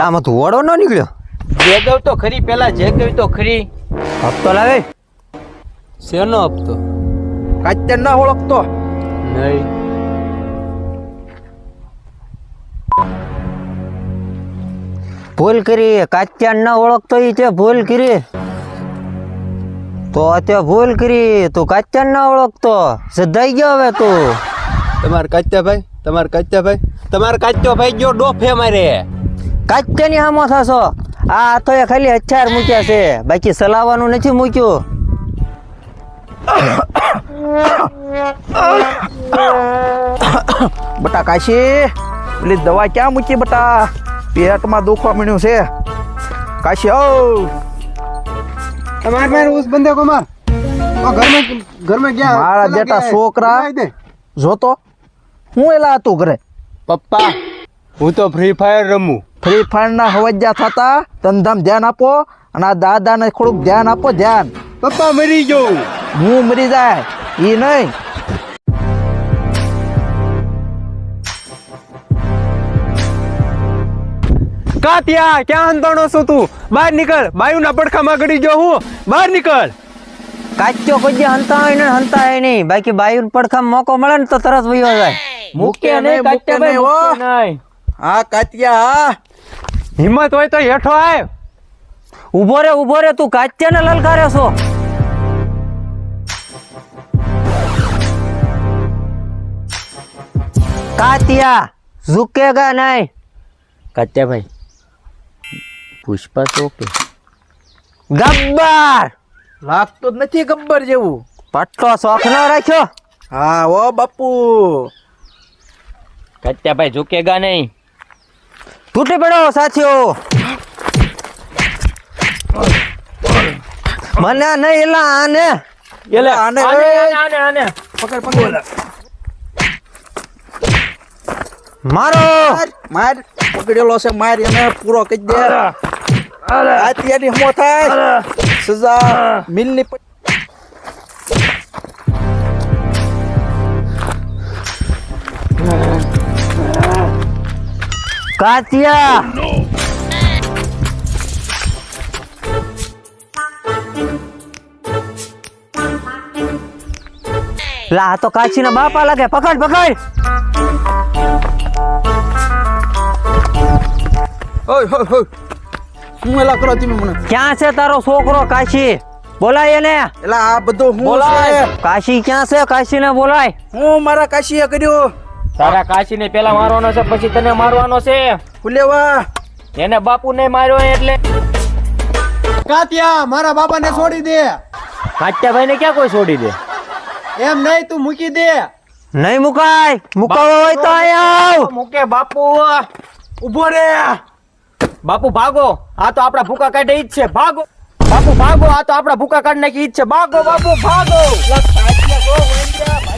લા આમાં ધુવાડો ન નીકળ્યો. જેગવ તો ખરી, પેલા જેગવ તો ખરી. હપ્તો લાવે. શેનો હપ્તો? કાચર ના ઓળખતો. નહીં. ભૂલ કરી. કાચ્યા ન ઓળખતો ઈ તે ભૂલ કરી. તો તે ભૂલ કરી. તું કાચ્યા ન ઓળખતો. સદાઈ ગયો હવે તું. તમાર કાચ્યા ભાઈ ગયો ડોફે મારે. કાચ્યાની હામો થશો. આ તો એ ખાલી હથિયાર મૂક્યા છે, બાકી સલાવવાનું નથી મૂક્યું. બટા કાશી, પેલી દવા ક્યાં મૂકી બટા? પેટમાં દુખવા મળ્યું છે. કાશી ઓ मार मार उस बंदे को मार। और घर में क्या મારા બેટા છોકરા જોતો હું એલા હતું ઘરે. પપ્પા, હું તો ફ્રી ફાયર રમું. ફ્રી ફાયર ના હવજ્જા થતા ધંધામ ધ્યાન આપો અને આ દાદાને થોડુંક ધ્યાન આપો. ધ્યાન. પપ્પા મરી ગયો. હું મરી જાય ઈ નહીં. કાતિયા, ક્યાં હંતાણો છો તું? બહાર નીકળ. બાયુના પડખામાં ગડી ગયો હું. બહાર નીકળ. કાચ્યો કોઈ જે હંતા હોય ને હંતા હોય નહીં, બાકી બાયુ પડખા મોકો મળે ને તો તરત વયો જાય. મૂકે નહીં, મૂકે નહીં, હો. હા કાતિયા હા. હિંમત હોય તો હેઠો આય. ઉભો રે તું કાચ્યા ને લલકારે છો. કાતિયા ઝુકેગા નહીં. કાત્યા ભાઈ, પુષ્પા તો કે ગબ્બર લાગતો જ નથી ગબ્બર જેવું. પટ્ટો શોખ ન રાખ્યો. હા ઓ બાપુ. કાત્યા ભાઈ ઝુકેગા નહીં. તૂટી પડો સાથીઓ. મને નહીં એલા આને. એલે આને, આને પકડ પકડ. મારો માર પકડેલો છે. માર એને પૂરો કરી દે. કાતિયાની હમો થાય સજા મિલની. કાતિયા લા તો કાચી ના બાપા લાગે. પકડ ઓય હોય હોય. શું એલા કરો તમે મને? ક્યાં છે તારો છોકરો કાશી? બોલાય એને. એલા આ બધું હું બોલાય. છે? કાશી ક્યાં છે? કાશી ને બોલાય. હું મારા કાશીએ કર્યું. તારા કાશીને પેલા મારવાનો છે, પછી તને મારવાનો છે. ફુલેવા એને બાપુ ને માર્યો એટલે. कातिया मारा बाबा ने छोड़ी दे। કાત્યા ભાઈ ને ક્યાં કોઈ છોડી દે? एम नहीं तू मुकी दे। નહીં મુકાય. મુકાવો હોય તો અહીંયા આવ. મૂકે બાપુ. ઉભો રે. બાપુ ભાગો, આ તો આપડા ભૂકા કાઢે ઈ જ છે. ભાગો બાપુ ભાગો, આ તો આપડા ભૂકા કાઢ નાખી ઈ જ છે. ભાગો બાપુ ભાગો. કાશીએ ગો વંજા.